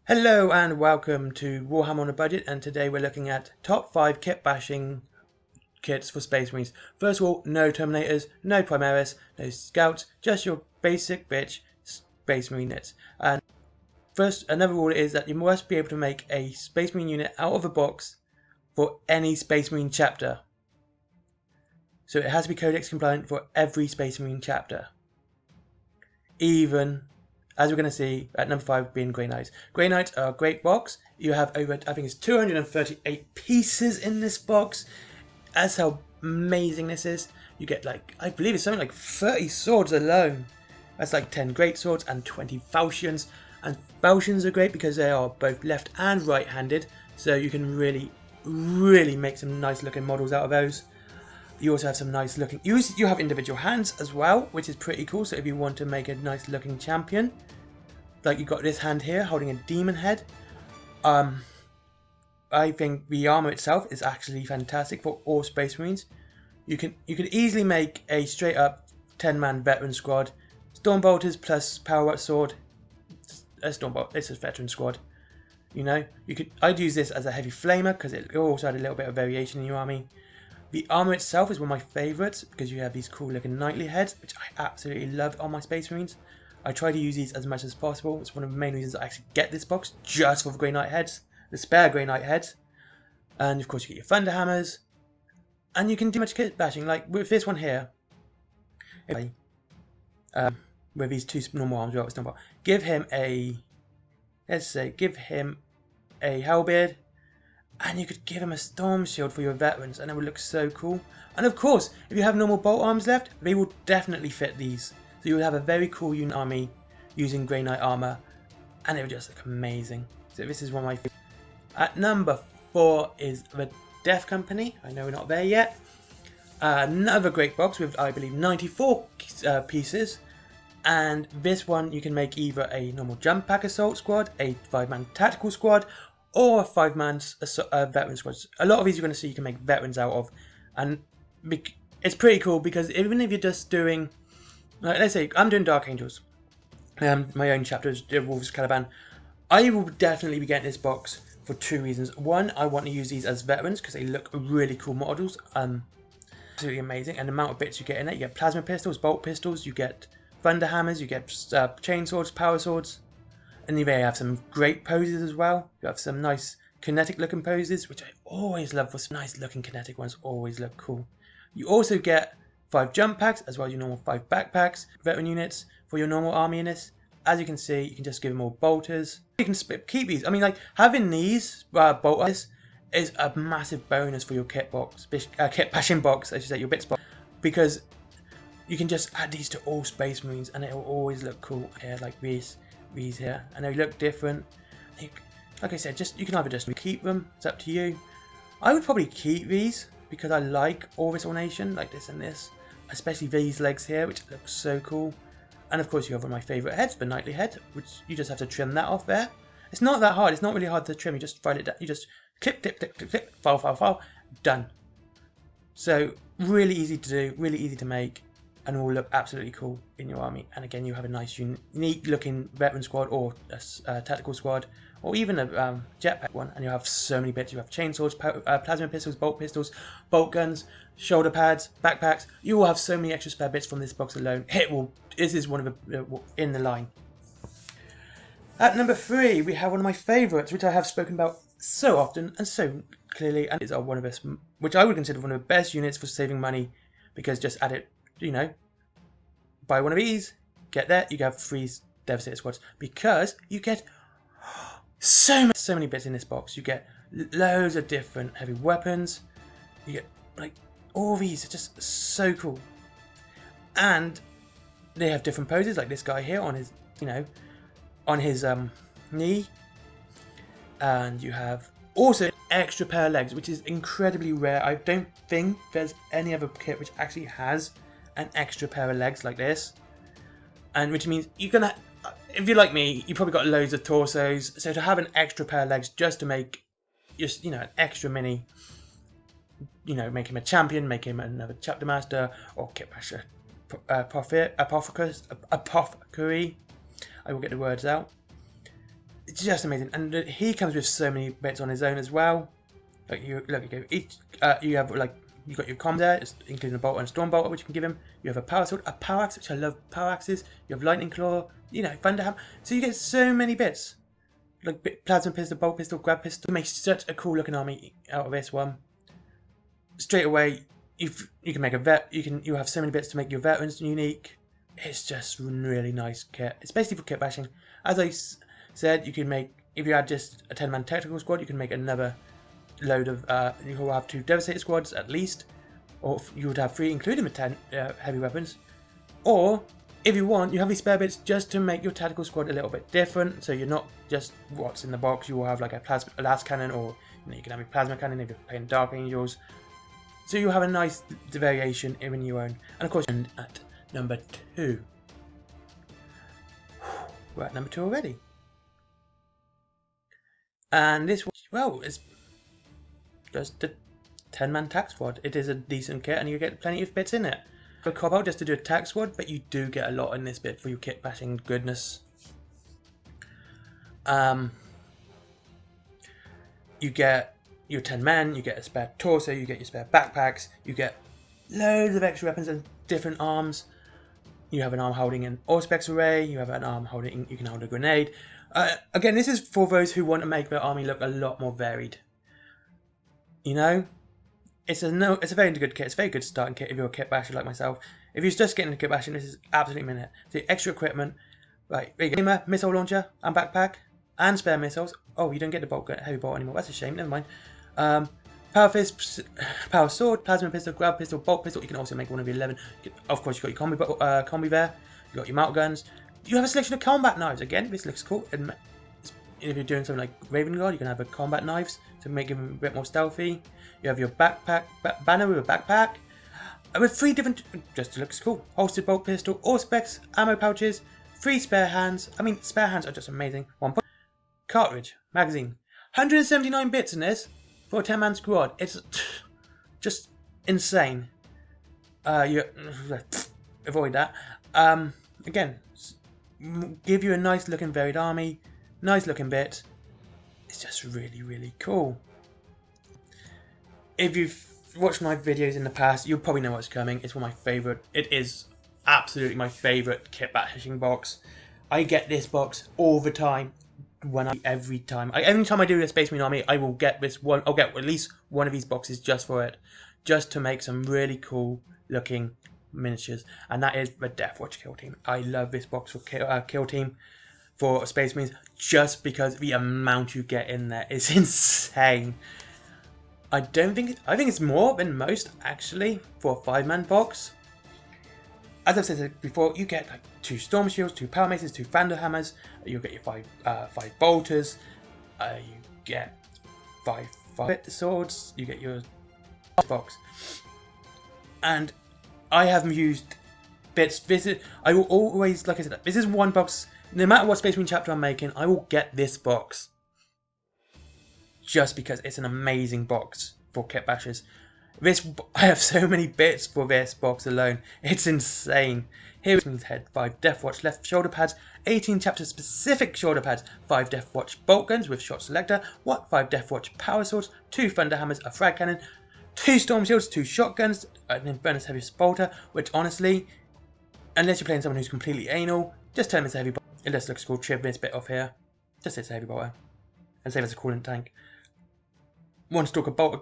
Hello and welcome to Warhammer on a Budget, and today we're looking at top 5 kit bashing kits for Space Marines. First of all, no Terminators, no Primaris, no Scouts, just your basic bitch Space Marine kits. And first, another rule is that you must be able to make a Space Marine unit out of a box for any Space Marine chapter. So it has to be Codex compliant for every Space Marine chapter. Even, as we're going to see, at number 5 being Grey Knights. Grey Knights are a great box. You have over, I think it's 238 pieces in this box. That's how amazing this is. You get like, I believe it's something like 30 swords alone. That's like 10 great swords and 20 falchions. And falchions are great because they are both left and right handed. So you can really make some nice looking models out of those. You also have some nice looking, you have individual hands as well, which is pretty cool. So if you want to make a nice looking champion, like you've got this hand here holding a demon head. I think the armor itself is actually fantastic for all Space Marines. You could easily make a straight up 10-man veteran squad. Stormbolters plus power up sword. Stormbolt, it's a veteran squad. You know, I'd use this as a heavy flamer because it also had a little bit of variation in your army. The armor itself is one of my favourites because you have these cool looking knightly heads, which I absolutely love on my Space Marines. I try to use these as much as possible. It's one of the main reasons I actually get this box, just for the Grey Knight heads, the spare Grey Knight heads. And of course you get your Thunder Hammers. And you can do much kit bashing, like with this one here. With these two normal arms, give him a, give him a Hellbeard. And you could give him a Storm Shield for your veterans, and it would look so cool. And of course, if you have normal bolt arms left, they will definitely fit these. So you would have a very cool unit army using Grey Knight armor, and it would just look amazing. So this is one of my favorites. At number 4 is the Death Company. I know we're not there yet. Another great box with, I believe, 94 pieces. And this one you can make either a normal jump pack assault squad, a 5-man tactical squad, or a 5-man veteran squad. A lot of these you're going to see you can make veterans out of, and it's pretty cool because even if you're just doing, like, let's say I'm doing Dark Angels, my own chapters, WOVES Caliban, I will definitely be getting this box for 2 reasons. One, I want to use these as veterans because they look really cool models, absolutely amazing, and the amount of bits you get in it. You get plasma pistols, bolt pistols, you get thunder hammers, you get chainswords, power swords. And you may have some great poses as well. You have some nice kinetic looking poses, which I always love. For some nice looking kinetic ones, always look cool. You also get 5 jump packs as well as your normal 5 backpacks, veteran units for your normal army units. As you can see, you can just give them all bolters. You can keep these. I mean, like having these bolters is a massive bonus for your kit bashing box, I should say, your bits box, because you can just add these to all Space Marines, and it will always look cool here, like these here, and they look different. Like I said, you can either just keep them, it's up to you. I would probably keep these because I like all this ornation, like this and this, especially these legs here, which look so cool. And of course you have one of my favourite heads, the knightly head, which you just have to trim that off there. It's not that hard, it's not really hard to trim, you just file it down, you just clip, file, done. So really easy to do, really easy to make, and will look absolutely cool in your army. And again, you have a nice unique looking veteran squad, or a tactical squad, or even a jetpack one, and you have so many bits. You have chainswords, plasma pistols, bolt guns, shoulder pads, backpacks. You will have so many extra spare bits from this box alone. This is one of the in the line. At number 3, we have one of my favourites, which I have spoken about so often and so clearly, and it's one of us, which I would consider one of the best units for saving money, because just add it. You know, buy one of these, get that, you have 3 Devastator Squads, because you get so many bits in this box. You get loads of different heavy weapons. You get like all these are just so cool, and they have different poses, like this guy here on his, on his knee, and you have also an extra pair of legs, which is incredibly rare. I don't think there's any other kit which actually has an extra pair of legs like this, and which means you're gonna, if you're like me, you probably got loads of torsos, so to have an extra pair of legs just to make just an extra mini, make him a champion, make him another chapter master, or kitbasher, apothecary, I will get the words out. It's just amazing, and he comes with so many bits on his own as well. Like you have like you've got your comms there, including a bolt and a storm bolter, which you can give him. You have a power sword, a power axe, which I love power axes. You have lightning claw, you know, thunderhammer. So you get so many bits, like plasma pistol, bolt pistol, grab pistol. It makes such a cool looking army out of this one. Straight away, you can make a vet. You have so many bits to make your veterans unique. It's just really nice kit. It's basically for kit bashing. As I said, you can make, if you had just a 10-man tactical squad, you can make another load of, you will have 2 Devastator squads at least, or you would have 3 including the 10 heavy weapons, or if you want, you have these spare bits just to make your tactical squad a little bit different, so you're not just what's in the box. You will have like a last cannon, or you can have a plasma cannon if you're playing Dark Angels, so you have a nice variation in your own. And of course, and at number 2, we're at number 2 already, and this, well, it's just a 10-man tax squad. It is a decent kit, and you get plenty of bits in it. A cop out just to do a tax squad, but you do get a lot in this bit for your kit bashing goodness. You get your 10 men, you get a spare torso, you get your spare backpacks, you get loads of extra weapons and different arms. You have an arm holding an Auspex array, you have an arm holding, you can hold a grenade. Again, this is for those who want to make their army look a lot more varied. You know, it's a very good kit. It's a very good starting kit if you're a kit basher like myself. If you're just getting into kit bashing, this is absolutely minute. So extra equipment, right? Gamer, missile launcher, and backpack, and spare missiles. Oh, you don't get the heavy bolt anymore. That's a shame. Never mind. Power fist, power sword, plasma pistol, grab pistol, bolt pistol. You can also make one of your 11. Of course, you've got your combi there. You got your mount guns. You have a selection of combat knives. Again, this looks cool. And if you're doing something like Raven Guard, you can have a combat knives to make them a bit more stealthy. You have your backpack, banner with a backpack, with 3 different, just looks cool. Holstered bolt pistol, Auspex, ammo pouches, 3 spare hands. I mean, spare hands are just amazing. 1 cartridge, magazine, 179 bits in this for a 10-man squad. It's just insane. You avoid that. Again, give you a nice looking varied army, nice looking bit. It's just really, really cool. If you've watched my videos in the past, you'll probably know what's coming. It's one of my favourite. It is absolutely my favourite kit bashing box. I get this box all the time. Every time I do a Space Marine army, I will get this one. I'll get at least one of these boxes just for it, just to make some really cool looking miniatures. And that is the Deathwatch Kill Team. I love this box for Kill Team for Space Marines, just because the amount you get in there is insane. I think it's more than most actually for a 5-man box. As I've said before, you get like 2 Storm Shields, 2 Power Maces, 2 Thunderhammers. You'll get your 5 Bolters. You get 5 swords. You get your box. And I have used bits. I will always, like I said, this is one box. No matter what Space Marine chapter I'm making, I will get this box. Just because it's an amazing box for kit bashers. I have so many bits for this box alone. It's insane. Here is head, 5 Deathwatch left shoulder pads, 18 chapter specific shoulder pads, 5 Deathwatch bolt guns with shot selector, 5 Deathwatch power swords, 2 thunderhammers, a frag cannon, 2 storm shields, 2 shotguns, and then bonus heavy bolter. Which honestly, unless you're playing someone who's completely anal, just tell them it's a heavy bolter. It just looks cool. Trim this bit off here. Just say it's a heavy bolter, and save as a coolant tank. 1 stalker bolter.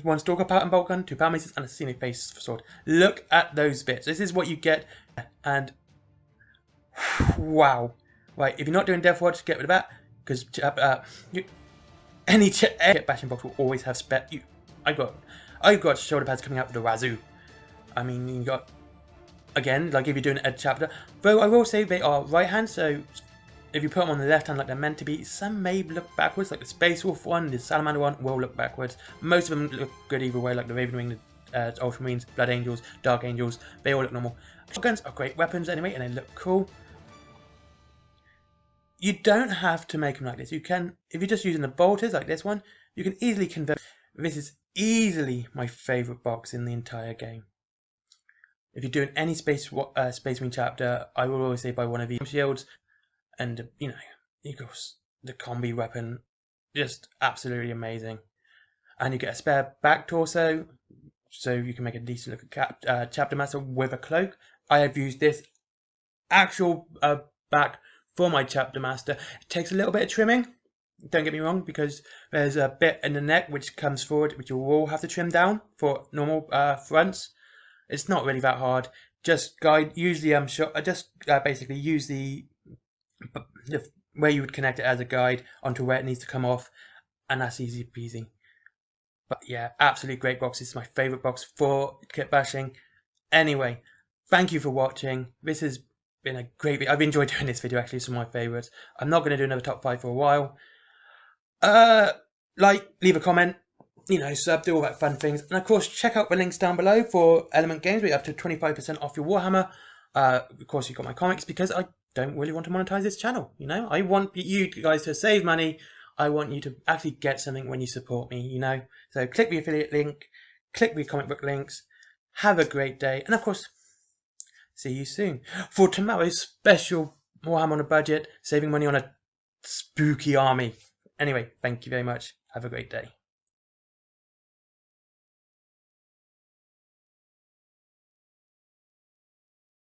1 stalker pattern bolt gun, 2 power maces, and a scenic face sword. Look at those bits. This is what you get, and wow. Right, if you're not doing Deathwatch, get rid of that, because any kit bashing box will always have spare. I've got shoulder pads coming out with the Razoo. I mean, you got, again, like if you're doing a chapter. Though I will say they are right hand, so if you put them on the left hand like they're meant to be, some may look backwards, like the Space Wolf one, the Salamander one will look backwards. Most of them look good either way, like the Raven Wing, the Ultramarines, Blood Angels, Dark Angels, they all look normal. Shotguns are great weapons anyway, and they look cool. You don't have to make them like this. You can, if you're just using the bolters like this one, you can easily convert. This is easily my favourite box in the entire game. If you're doing any Space Marine chapter, I will always say buy one of these shields. And, you know, the combi weapon, just absolutely amazing. And you get a spare back torso, so you can make a decent looking chapter master with a cloak. I have used this actual back for my chapter master. It takes a little bit of trimming, don't get me wrong, because there's a bit in the neck which comes forward, which you will have to trim down for normal fronts. It's not really that hard. Just use the basically use the where you would connect it as a guide onto where it needs to come off, and that's easy peasy. But yeah, absolutely great box. This is my favourite box for Kitbashing. Anyway, thank you for watching. This has been a great video. I've enjoyed doing this video, actually. It's one of my favourites. I'm not going to do another top 5 for a while. Leave a comment, sub, do all that fun things. And of course, check out the links down below for Element Games, where you have up to 25% off your Warhammer. Of course, you've got my comics, because I don't really want to monetize this channel. I want you guys to save money. I want you to actually get something when you support me, So click the affiliate link, click the comic book links. Have a great day. And of course, see you soon for tomorrow's special Warhammer on a budget, saving money on a spooky army. Anyway, thank you very much. Have a great day.